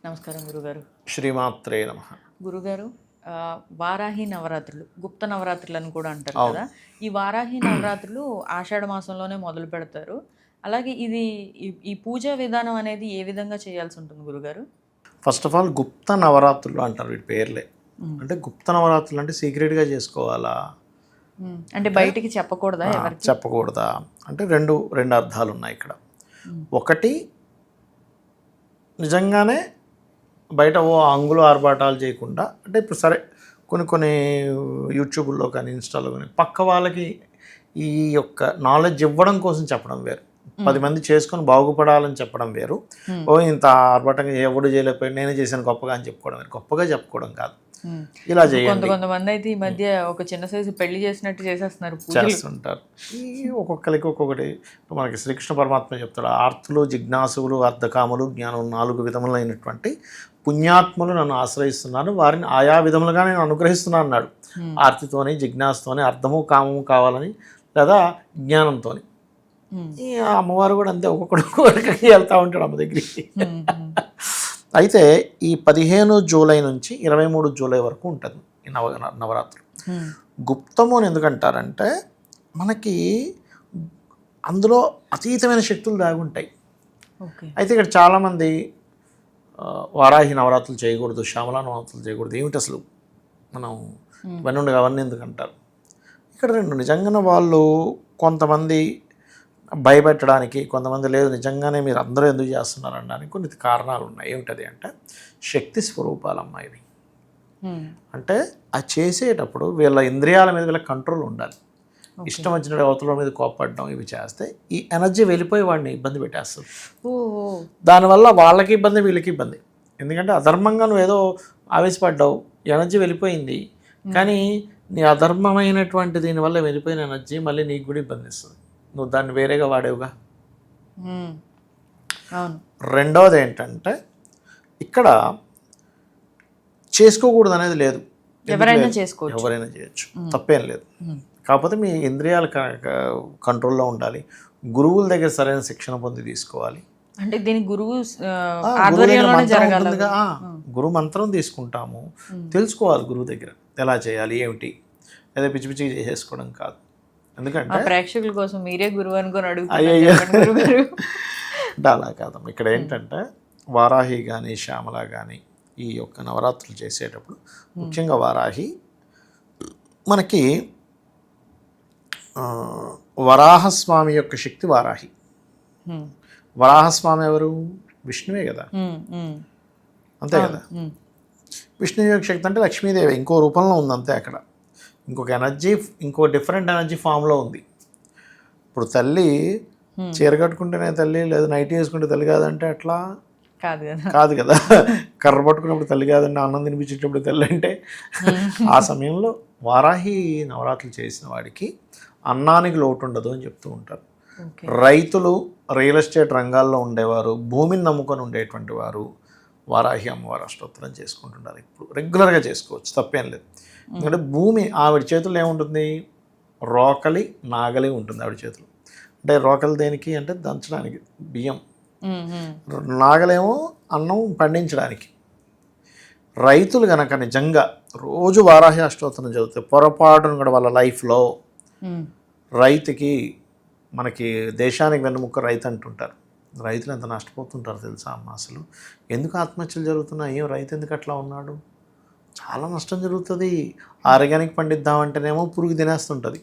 నమస్కారం గురుగారు. శ్రీమాత్రే నమః. గురుగారు, వారాహి నవరాత్రులు, గుప్త నవరాత్రులు అని కూడా అంటారు అవును. కదా. ఈ వారాహి నవరాత్రులు ఆషాఢ మాసంలోనే మొదలు పెడతారు. అలాగే ఇది ఈ పూజా విధానం అనేది ఏ విధంగా చేయాల్సి ఉంటుంది గురుగారు? ఫస్ట్ ఆఫ్ ఆల్ గుప్త నవరాత్రులు అంటారు వీటి పేర్లే. అంటే గుప్త నవరాత్రులు అంటే సీక్రెట్గా చేసుకోవాలా, అంటే బయటికి చెప్పకూడదా ఎవరికి? చెప్పకూడదా అంటే రెండు అర్థాలు ఉన్నాయి ఇక్కడ. ఒకటి, నిజంగానే బయట అంగులు ఆర్భాటాలు చేయకుండా, అంటే ఇప్పుడు సరే కొన్ని యూట్యూబ్లో కానీ ఇన్స్టాలో కానీ పక్క వాళ్ళకి ఈ యొక్క నాలెడ్జ్ ఇవ్వడం కోసం చెప్పడం వేరు, 10 మంది చేసుకొని బాగుపడాలని చెప్పడం వేరు. ఇంత ఆర్భాటంగా ఎవడు చేయలేకపోయి నేనే చేశాను గొప్పగా అని చెప్పుకోవడం వేరు. గొప్పగా చెప్పుకోవడం కాదు, ఇలా చేయండి. కొంతమంది అయితే ఈ మధ్య ఒక చిన్న సైజు పెళ్లి చేసినట్టు చేస్తుంటారు. ఒక్కొక్కరికి ఒక్కొక్కటి. మనకి శ్రీకృష్ణ పరమాత్మ చెప్తాడు, ఆర్తులు, జిజ్ఞాసులు, అర్ధకాములు, జ్ఞానం 4 విధములైనటువంటి పుణ్యాత్ములు నన్ను ఆశ్రయిస్తున్నారు, వారిని ఆయా విధములుగా నేను అనుగ్రహిస్తున్నాను అన్నాడు. ఆర్తితోని, జిజ్ఞాసుతోని, అర్థము కామము కావాలని, లేదా జ్ఞానంతో. ఈ అమ్మవారు కూడా అంతే, ఒక్కొక్కడికి వెళ్తూ ఉంటాడు అమ్మ దగ్గరికి. అయితే ఈ 15 జూలై నుంచి 23 జూలై వరకు ఉంటుంది ఈ నవరాత్రులు. గుప్తము అని ఎందుకంటారంటే మనకి అందులో అతీతమైన శక్తులు దాగుంటాయి. అయితే ఇక్కడ చాలామంది వారాహి నవరాత్రులు చేయకూడదు, శ్యామలా నవరాత్రులు చేయకూడదు, ఏమిటి అసలు మనం ఇవన్నీ అవన్నీ ఎందుకంటారు. ఇక్కడ నిజంగానే వాళ్ళు కొంతమంది భయపెట్టడానికి, కొంతమంది లేదు నిజంగానే మీరు అందరూ ఎందుకు చేస్తున్నారు అనడానికి కొన్ని కారణాలు ఉన్నాయి. ఏమిటది అంటే శక్తి స్వరూపాలమ్మా ఇవి. అంటే అది చేసేటప్పుడు వీళ్ళ ఇంద్రియాల మీద వీళ్ళ కంట్రోల్ ఉండాలి. ఇష్టం వచ్చిన అవతల మీద కోపపడడం ఇవి చేస్తే ఈ ఎనర్జీ వెళ్ళిపోయి వాడిని ఇబ్బంది పెట్టేస్తుంది. దానివల్ల వాళ్ళకి ఇబ్బంది, వీళ్ళకి ఇబ్బంది. ఎందుకంటే అధర్మంగా నువ్వు ఏదో ఆవేశపడ్డావు, ఎనర్జీ వెళ్ళిపోయింది, కానీ నీ అధర్మమైనటువంటి దీనివల్ల వెళ్ళిపోయిన ఎనర్జీ మళ్ళీ నీకు కూడా ఇబ్బంది ఇస్తుంది, నువ్వు దాన్ని వేరేగా వాడేవుగా. రెండవది ఏంటంటే ఇక్కడ చేసుకోకూడదు అనేది లేదు, ఎవరైనా చేయొచ్చు, తప్పేం లేదు. కాకపోతే మీ ఇంద్రియాలు కంట్రోల్లో ఉండాలి. గురువుల దగ్గర సరైన శిక్షణ పొంది తీసుకోవాలి. అంటే దీనికి గురువు గురు మంత్రం తీసుకుంటాము, తెలుసుకోవాలి గురువు దగ్గర ఎలా చేయాలి ఏమిటి, ఏదో పిచ్చి పిచ్చిగా చేసేసుకోవడం కాదు. ఎందుకంటే ప్రేక్షకుల కోసం మీరే గురువు అనుకొని అయ్యో అంటే అలా కాదమ్మా. ఇక్కడ ఏంటంటే వారాహి కానీ శ్యామల కానీ ఈ యొక్క నవరాత్రులు చేసేటప్పుడు ముఖ్యంగా వారాహి మనకి వరాహస్వామి యొక్క శక్తి వారాహి. వరాహస్వామి ఎవరు? విష్ణువే కదా, అంతే కదా. విష్ణువు యొక్క శక్తి అంటే లక్ష్మీదేవి ఇంకో రూపంలో ఉంది అంతే. అక్కడ ఇంకొక ఎనర్జీ, ఇంకో డిఫరెంట్ ఎనర్జీ ఫామ్లో ఉంది. ఇప్పుడు తల్లి చీర కట్టుకుంటేనే తల్లి, లేదా నైట్ వేసుకుంటే తల్లి కాదంటే అట్లా కాదు కదా. కర్ర పట్టుకున్నప్పుడు తల్లి కాదండి, అన్నం తినిపించేటప్పుడు తల్లి అంటే. ఆ సమయంలో వారాహి నవరాత్రులు చేసిన వాడికి అన్నానికి లోటు ఉండదు అని చెప్తూ ఉంటారు. రైతులు, రియల్ ఎస్టేట్ రంగాల్లో ఉండేవారు, భూమిని నమ్ముకొని ఉండేటువంటి వారు వారాహి అమ్మవారు అష్టోత్తరం చేసుకుంటుంటారు. ఇప్పుడు రెగ్యులర్గా చేసుకోవచ్చు, తప్పేం లేదు. ఎందుకంటే భూమి ఆవిడ చేతుల్లో ఏముంటుంది? రోకలి, నాగలి ఉంటుంది ఆవిడ చేతులు. అంటే రోకలి దేనికి అంటే దంచడానికి బియ్యం, నాగలేమో అన్నం పండించడానికి. రైతులు కనుక నిజంగా రోజు వారాహి అష్టోత్తరం చదివితే పొరపాటును కూడా వాళ్ళ లైఫ్లో, రైతుకి మనకి దేశానికి వెన్నుముక్క రైతు అంటుంటారు. రైతులు ఎంత నష్టపోతుంటారు తెలుసా అమ్మ. అసలు ఎందుకు ఆత్మహత్యలు జరుగుతున్నాయి? ఏం రైతు ఎందుకు అట్లా ఉన్నాడు? చాలా నష్టం జరుగుతుంది. ఆర్గానిక్ పండిద్దామంటేనేమో పురుగు తినేస్తుంటుంది,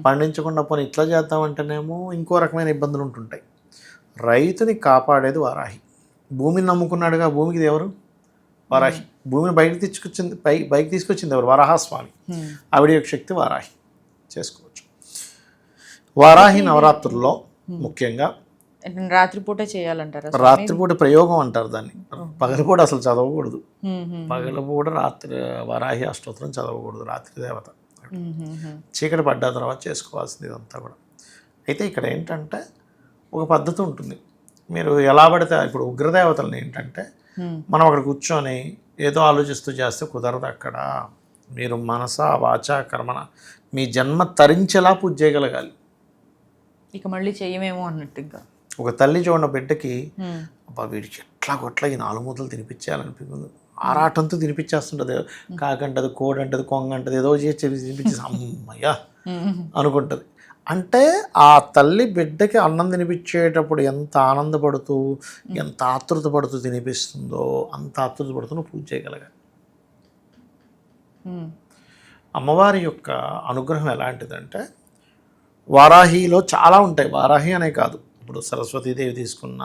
పండించకుండా పోనీ ఇట్లా చేద్దామంటేనేమో ఇంకో రకమైన ఇబ్బందులు ఉంటుంటాయి. రైతుని కాపాడేది వారాహి. భూమిని నమ్ముకున్నాడుగా, భూమికి ఎవరు? వారాహి. భూమిని బయటికి తీసుకొచ్చింది ఎవరు? వరాహస్వామి. ఆవిడ యొక్క శక్తి వారాహి. చేసుకోవచ్చు. వారాహి నవరాత్రుల్లో ముఖ్యంగా రాత్రిపూట చేయాలంటారు. రాత్రిపూట ప్రయోగం అంటారు దాన్ని. పగలపూట అసలు చదవకూడదు. పగలపూట వారాహి అష్టోత్తరం చదవకూడదు. రాత్రి దేవత, చీకటి పడ్డ తర్వాత చేసుకోవాల్సింది ఇదంతా కూడా. అయితే ఇక్కడ ఏంటంటే ఒక పద్ధతి ఉంటుంది. మీరు ఎలా పడితే ఇప్పుడు ఉగ్రదేవతలను ఏంటంటే మనం అక్కడ కూర్చొని ఏదో ఆలోచిస్తూ చేస్తే కుదరదు. అక్కడ మీరు మనస, వాచ, కర్మన మీ జన్మ తరించేలా పూజ చేయగలగాలి. ఇక మళ్ళీ చేయమేమో అన్నట్టుగా. ఒక తల్లి చూడన బిడ్డకి వీడికి కొట్లా ఈ 4 మూతలు తినిపించేయాలనిపించింది. ఆరాటంతో తినిపించేస్తుంటుంది. కాకంటది, కోడి అంటది, కొంగ అంటది, ఏదో చేసి తినిపించేసి అమ్మయ్యా అనుకుంటుంది. అంటే ఆ తల్లి బిడ్డకి అన్నం తినిపించేటప్పుడు ఎంత ఆనందపడుతూ ఎంత ఆతృత పడుతూ తినిపిస్తుందో అంత ఆతృత పడుతూ నువ్వు పూజ చేయగలగాలి. అమ్మవారి యొక్క అనుగ్రహం ఎలాంటిదంటే వారాహిలో చాలా ఉంటాయి. వారాహి అనే కాదు, ఇప్పుడు సరస్వతీదేవి తీసుకున్న,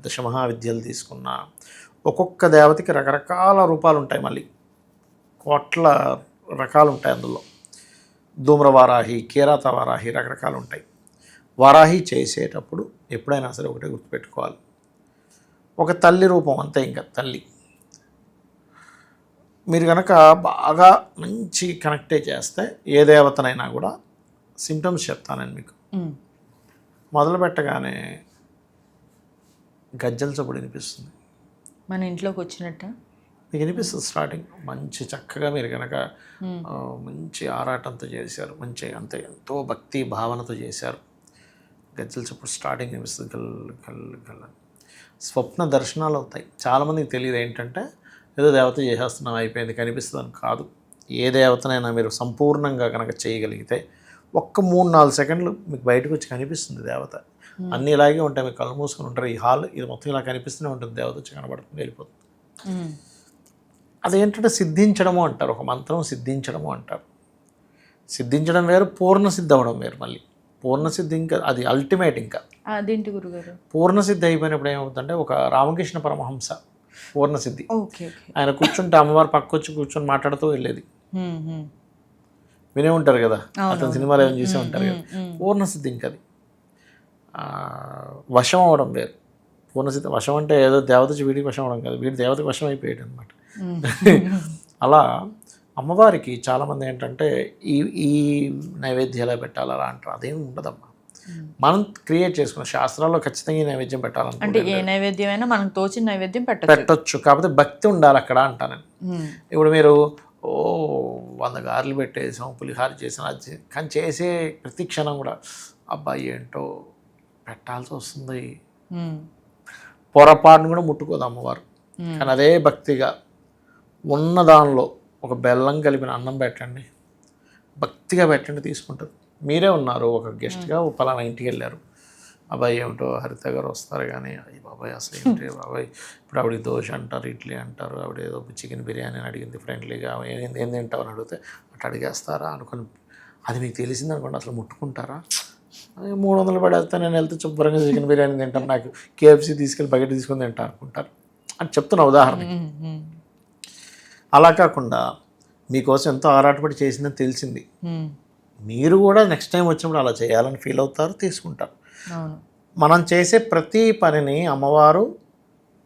దశమహావిద్యలు తీసుకున్న, ఒక్కొక్క దేవతకి రకరకాల రూపాలు ఉంటాయి. మళ్ళీ కోట్ల రకాలు ఉంటాయి అందులో. ధూమ్రవారాహి, కీరాత వారాహి, రకరకాలు ఉంటాయి. వారాహి చేసేటప్పుడు ఎప్పుడైనా సరే ఒకటే గుర్తుపెట్టుకోవాలి, ఒక తల్లి రూపం అంతే. ఇంకా తల్లి మీరు కనుక బాగా మంచి కనెక్టే చేస్తే ఏ దేవతనైనా కూడా సిమ్టమ్స్ చెప్తానండి మీకు. మొదలు పెట్టగానే గజ్జల చప్పుడు వినిపిస్తుంది. మన ఇంట్లోకి వచ్చినట్ట మీకు వినిపిస్తుంది. స్టార్టింగ్ మంచి చక్కగా మీరు కనుక మంచి ఆరాటంతో చేశారు, మంచి అంతే ఎంతో భక్తి భావనతో చేశారు. గజ్జల చప్పుడు స్టార్టింగ్ వినిపిస్తుంది. గల్ గల్ గల్. స్వప్న దర్శనాలు అవుతాయి. చాలామందికి తెలియదు ఏంటంటే ఏదో దేవత చేసేస్తున్నాం అయిపోయింది కనిపిస్తుంది అని కాదు. ఏ దేవతనైనా మీరు సంపూర్ణంగా కనుక చేయగలిగితే ఒక్క 3-4 సెకండ్లు మీకు బయటకు వచ్చి కనిపిస్తుంది దేవత. అన్నీ ఇలాగే ఉంటాయి. మీకు కళ్ళు మూసుకొని ఉంటారు. ఈ హాల్ ఇది మొత్తం ఇలా కనిపిస్తూనే ఉంటుంది. దేవత వచ్చి కనబడుతుంది, వెళ్ళిపోతుంది. అదేంటంటే సిద్ధించడము అంటారు. ఒక మంత్రం సిద్ధించడము అంటారు. సిద్ధించడం వేరు, పూర్ణసిద్ధి అవ్వడం వేరు. మళ్ళీ పూర్ణసిద్ధి ఇంకా అది అల్టిమేట్. ఇంకా అదేంటి గురుగారు? పూర్ణసిద్ధి అయిపోయినప్పుడు ఏమవుతుందంటే ఒక రామకృష్ణ పరమహంస పూర్ణసిద్ధి. ఆయన కూర్చుంటే అమ్మవారు పక్కొచ్చి కూర్చొని మాట్లాడుతూ వెళ్ళేది. వినే ఉంటారు కదా, అతని సినిమాలో ఏమైనా చూసే ఉంటారు కదా. పూర్ణసిద్ధి ఇంకా అది వశం అవ్వడం వేరు. పూర్ణసిద్ధి వశం అంటే ఏదో దేవత వీడికి వశం అవ్వడం కాదు, వీడి దేవతకి వశం అయిపోయాడు అనమాట. అలా అమ్మవారికి చాలామంది ఏంటంటే ఈ నైవేద్యం ఎలా పెట్టాలి అలా అంటారు. అదేమి ఉండదమ్మా. మనం క్రియేట్ చేసుకున్న శాస్త్రాల్లో ఖచ్చితంగా ఈ నైవేద్యం పెట్టాలంటే అంటే ఏ నైవేద్యం అయినా మనకు తోచిన నైవేద్యం పెట్టొచ్చు. కాకపోతే భక్తి ఉండాలి అక్కడ అంటాను. ఇప్పుడు మీరు 100 గారెలు పెట్టేసాం, పులిహార చేసాం, అది కానీ చేసే ప్రతి క్షణం కూడా అబ్బాయి ఏంటో పెట్టాల్సి వస్తుంది, పొరపాటును కూడా ముట్టుకోదు అమ్మవారు. కానీ అదే భక్తిగా ఉన్న దానిలో ఒక బెల్లం కలిపిన అన్నం పెట్టండి, భక్తిగా పెట్టండి, తీసుకుంటుంది. మీరే ఉన్నారు ఒక గెస్ట్గా పలానా ఇంటికి వెళ్ళారు, అబ్బాయి ఏమిటో హరిత గారు వస్తారు కానీ అయ్యి బాబాయ్ అసలు ఏంటి బాబాయ్ ఇప్పుడు ఆవిడ దోశ అంటారు, ఇడ్లీ అంటారు, ఆవిడ ఏదో చికెన్ బిర్యానీ అని అడిగింది ఫ్రెండ్లీగా, ఏం తింటావు అని అడిగితే అట్లా అడిగేస్తారా అనుకుని, అది మీకు తెలిసింది అనుకోండి, అసలు ముట్టుకుంటారా? 300 పడేస్తే నేను వెళ్తే శుభ్రంగా చికెన్ బిర్యానీ తింటాను, నాకు కేఎఫ్సీ తీసుకెళ్ళి బకెట్ తీసుకొని తింటా అనుకుంటారు అని చెప్తున్న ఉదాహరణ. అలా కాకుండా మీకోసం ఎంతో ఆరాటపడి చేసిందని తెలిసింది, మీరు కూడా నెక్స్ట్ టైం వచ్చినప్పుడు అలా చేయాలని ఫీల్ అవుతారు, తీసుకుంటారు. మనం చేసే ప్రతి పనిని అమ్మవారు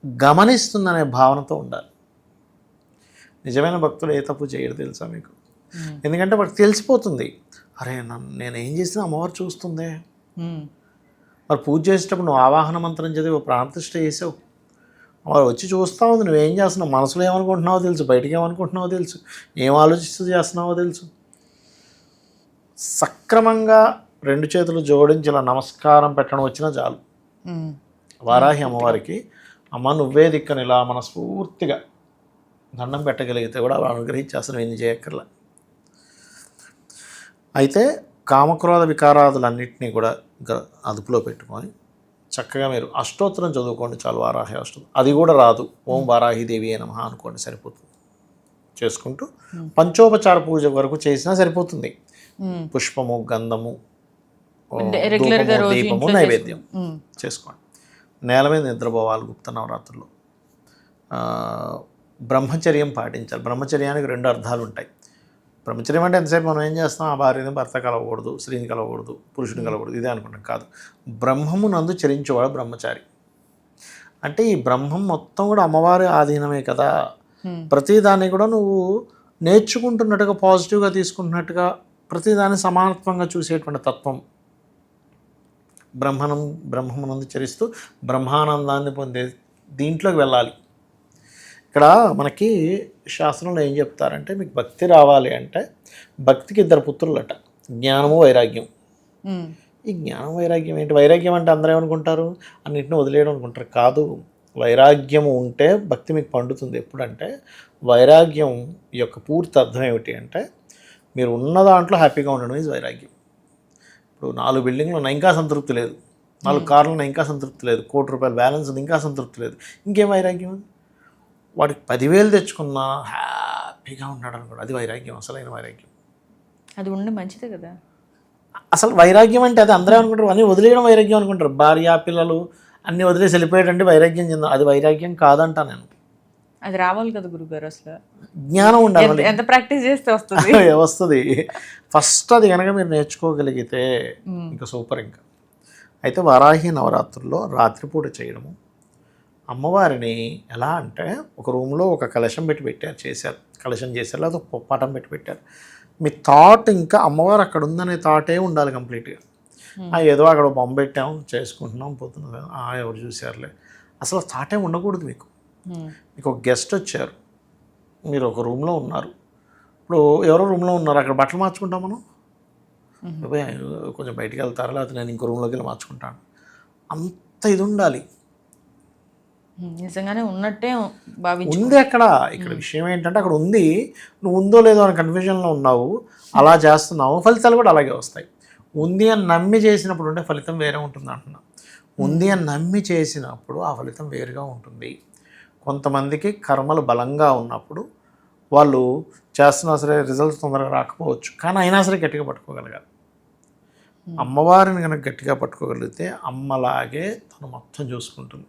గమనిస్తుందనే భావనతో ఉండాలి. నిజమైన భక్తులు ఏ తప్పు చేయరు తెలుసా మీకు? ఎందుకంటే వాడికి తెలిసిపోతుంది, అరే నేను ఏం చేసినా అమ్మవారు చూస్తుందే. మరి పూజ చేసేటప్పుడు నువ్వు ఆవాహన మంత్రం చదివి ప్రాణప్రతిష్ఠ చేసావు, అమ్మవారు వచ్చి చూస్తూ ఉంది నువ్వేం చేస్తున్నావు, మనసులో ఏమనుకుంటున్నావో తెలుసు, బయటికి ఏమనుకుంటున్నావో తెలుసు, ఏం ఆలోచిస్తూ చేస్తున్నావో తెలుసు. సక్రమంగా 2 చేతులు జోడించి ఇలా నమస్కారం పెట్టడం వచ్చినా చాలు. వారాహి అమ్మవారికి అమ్మ నువ్వే దిక్కని ఇలా మనస్ఫూర్తిగా దండం పెట్టగలిగితే కూడా అనుగ్రహించేస్తాను, ఏం చేయక్కర్లా. అయితే కామక్రోధ వికారాదులన్నింటినీ కూడా అదుపులో పెట్టుకొని చక్కగా మీరు అష్టోత్తరం చదువుకోండి చాలు, వారాహి అష్టోత్తరం. అది కూడా రాదు, ఓం వారాహిదేవి నమః అనుకోండి సరిపోతుంది. చేసుకుంటూ పంచోపచార పూజ వరకు చేసినా సరిపోతుంది. పుష్పము, గంధము, దీపము, నైవేద్యం చేసుకోండి. నేల మీద నిద్రపోవాలి గుప్త నవరాత్రుల్లో. బ్రహ్మచర్యం పాటించాలి. బ్రహ్మచర్యానికి 2 అర్థాలు ఉంటాయి. బ్రహ్మచర్యం అంటే ఎంతసేపు మనం ఏం చేస్తాం, ఆ భార్యని భర్త కలవకూడదు, స్త్రీని కలవకూడదు, పురుషుని కలవకూడదు, ఇదే అనుకుంటాం. కాదు, బ్రహ్మము నందు చరించేవాడు బ్రహ్మచారి. అంటే ఈ బ్రహ్మం మొత్తం కూడా అమ్మవారి ఆధీనమే కదా. ప్రతిదాన్ని కూడా నువ్వు నేర్చుకుంటున్నట్టుగా, పాజిటివ్గా తీసుకుంటున్నట్టుగా, ప్రతిదాన్ని సమానత్వంగా చూసేటువంటి తత్వం. బ్రహ్మమునందు చరిస్తూ బ్రహ్మానందాన్ని పొందే దీంట్లోకి వెళ్ళాలి. ఇక్కడ మనకి శాస్త్రంలో ఏం చెప్తారంటే, మీకు భక్తి రావాలి అంటే భక్తికి 2 పుత్రులట, జ్ఞానము, వైరాగ్యం. ఈ జ్ఞానం వైరాగ్యం ఏంటి? వైరాగ్యం అంటే అందరూ ఏమనుకుంటారు, అన్నింటినీ వదిలేయడం అనుకుంటారు. కాదు, వైరాగ్యం ఉంటే భక్తి మీకు పండుతుంది. ఎప్పుడంటే వైరాగ్యం యొక్క పూర్తి అర్థం ఏమిటి అంటే మీరు ఉన్న దాంట్లో హ్యాపీగా ఉండడం ఈజ్ వైరాగ్యం. ఇప్పుడు 4 బిల్డింగ్లు ఉన్నాయి, ఇంకా సంతృప్తి లేదు. 4 కార్లు ఉన్నాయి, ఇంకా సంతృప్తి లేదు. ₹1 కోటి బ్యాలెన్స్ ఉంది, ఇంకా సంతృప్తి లేదు. ఇంకేం వైరాగ్యం? వాడికి 10,000 తెచ్చుకున్నా హ్యాపీగా ఉన్నాడు అనుకోండి, అది వైరాగ్యం, అసలైన వైరాగ్యం. అది ఉండే మంచిదే కదా. అసలు వైరాగ్యం అంటే అది అందరూ అనుకుంటారు, అన్నీ వదిలేయడం వైరాగ్యం అనుకుంటారు. భార్య పిల్లలు అన్నీ వదిలేసి వెళ్ళిపోయాడంటే వైరాగ్యం చెందాం, అది వైరాగ్యం కాదంటా నేను. అది రావాలి కదా గురుగారు, అసలు జ్ఞానం ఉండాలి. ఎంత ప్రాక్టీస్ చేస్తే వస్తుంది. వస్తుంది. ఫస్ట్ అది కనుక మీరు నేర్చుకోగలిగితే ఇంకా సూపర్. ఇంకా అయితే వారాహి నవరాత్రుల్లో రాత్రిపూట చేయడము, అమ్మవారిని ఎలా అంటే ఒక రూమ్లో ఒక కలశం చేశారు, కలశం చేశారు, లేదా ఒక పటం పెట్టారు. మీ థాట్ ఇంకా అమ్మవారు అక్కడ ఉందనే థాటే ఉండాలి కంప్లీట్గా. ఏదో అక్కడ బొమ్మ పెట్టాం చేసుకుంటున్నాం పోతున్నాం, ఎవరు చూసారులే, అసలు థాటే ఉండకూడదు మీకు. మీకు ఒక గెస్ట్ వచ్చారు, మీరు ఒక రూమ్లో ఉన్నారు, ఇప్పుడు ఎవరో రూమ్లో ఉన్నారు, అక్కడ బట్టలు మార్చుకుంటాం మనం, కొంచెం బయటికి వెళ్తారా, లేకపోతే నేను ఇంకో రూమ్లోకి వెళ్ళి మార్చుకుంటాను, అంత ఇది ఉండాలి. నిజంగానే ఉన్నట్టే భావించి ఉంది అక్కడ. ఇక్కడ విషయం ఏంటంటే అక్కడ ఉంది, నువ్వు ఉందో లేదో అని కన్ఫ్యూజన్లో ఉన్నావు, అలా చేస్తున్నావు, ఫలితాలు కూడా అలాగే వస్తాయి. ఉంది అని నమ్మి చేసినప్పుడు ఉండే ఫలితం వేరే ఉంటుంది అంటున్నా. ఉంది అని నమ్మి చేసినప్పుడు ఆ ఫలితం వేరుగా ఉంటుంది. కొంతమందికి కర్మలు బలంగా ఉన్నప్పుడు వాళ్ళు చేస్తున్నా సరే రిజల్ట్స్ తొందరగా రాకపోవచ్చు, కానీ అయినా సరే గట్టిగా పట్టుకోగలగాలి. అమ్మవారిని కనుక గట్టిగా పట్టుకోగలిగితే అమ్మలాగే తను మొత్తం చూసుకుంటుంది.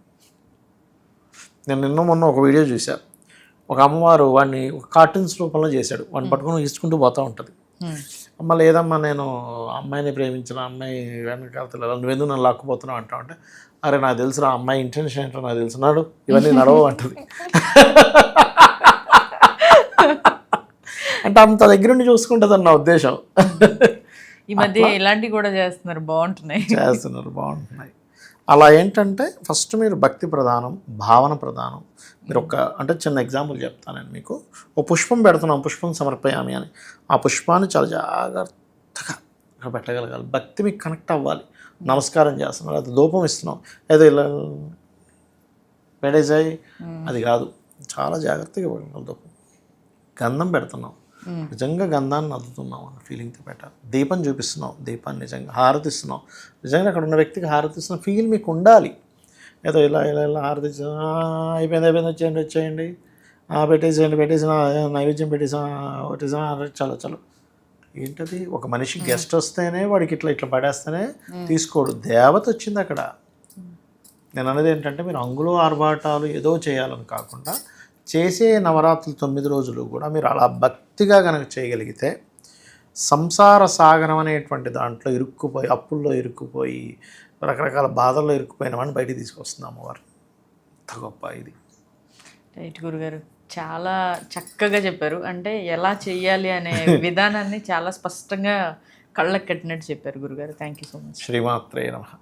నేను నిన్న మొన్న ఒక వీడియో చూశాను, ఒక అమ్మవారు వాడిని ఒక కార్టూన్స్ రూపంలో చేశాడు, వాడిని పట్టుకుని ఇసుకుంటూ పోతూ ఉంటుంది. అమ్మ లేదమ్మా, నేను అమ్మాయిని ప్రేమించిన, అమ్మాయి వెనకాల నువ్వెందుకు నన్ను లాక్కుపోతున్నావు అంటావు అంటే, అరే నాకు తెలుసురా అమ్మాయి ఇంటెన్షన్ ఏంటో నాకు తెలుసున్నాడు, ఇవన్నీ నడవ అంటుంది. అంటే అంత దగ్గరుండి చూసుకుంటుంది అన్న ఉద్దేశం. ఈ మధ్య ఇలాంటివి కూడా చేస్తున్నారు, బాగుంటున్నాయి. అలా ఏంటంటే ఫస్ట్ మీరు భక్తి ప్రధానం, భావన ప్రధానం. మీరు అంటే చిన్న ఎగ్జాంపుల్ చెప్తాను నేను మీకు. ఓ పుష్పం పెడుతున్నాం, పుష్పం సమర్పయామి అని, ఆ పుష్పాన్ని చాలా జాగ్రత్తగా అక్కడ పెట్టగలగాలి. భక్తి మీకు కనెక్ట్ అవ్వాలి. నమస్కారం చేస్తున్నాం, అది ధూపం ఇస్తున్నాం, ఏదో ఇలా పెట్టేసాయి, అది కాదు, చాలా జాగ్రత్తగా ఇవ్వగలగాలి. ధూపం, గంధం పెడుతున్నాం, నిజంగా గంధాన్ని అద్దుతున్నాం అన్న ఫీలింగ్తో పెట్టాలి. దీపం చూపిస్తున్నాం, దీపాన్ని నిజంగా హారతిస్తున్నాం, నిజంగా అక్కడ ఉన్న వ్యక్తికి హారతిస్తున్న ఫీల్ మీకు ఉండాలి. ఏదో ఇలా ఇలా ఇలా హారతి అయిపోయింది వచ్చేయండి పెట్టేసిన నైవేద్యం పెట్టేసా చలో ఏంటది. ఒక మనిషి గెస్ట్ వస్తేనే వాడికి ఇట్లా పడేస్తేనే తీసుకోడు, దేవత వచ్చింది అక్కడ. నేను అనేది ఏంటంటే మీరు అంగులో ఆర్భాటాలు ఏదో చేయాలని కాకుండా చేసే నవరాత్రులు 9 రోజులు కూడా మీరు అలా భక్తిగా కనుక చేయగలిగితే సంసార సాగరం అనేటువంటి దాంట్లో ఇరుక్కుపోయి, అప్పుల్లో ఇరుక్కుపోయి, రకరకాల బాధల్లో ఇరుక్కుపోయిన వాడిని బయటికి తీసుకొస్తుంది అమ్మవారు. అంత గొప్ప ఇది. రైట్ గురుగారు, చాలా చక్కగా చెప్పారు. అంటే ఎలా చెయ్యాలి అనే విధానాన్ని చాలా స్పష్టంగా కళ్ళకు కట్టినట్టు చెప్పారు గురుగారు. Thank you so much. శ్రీమాత్రే నమః.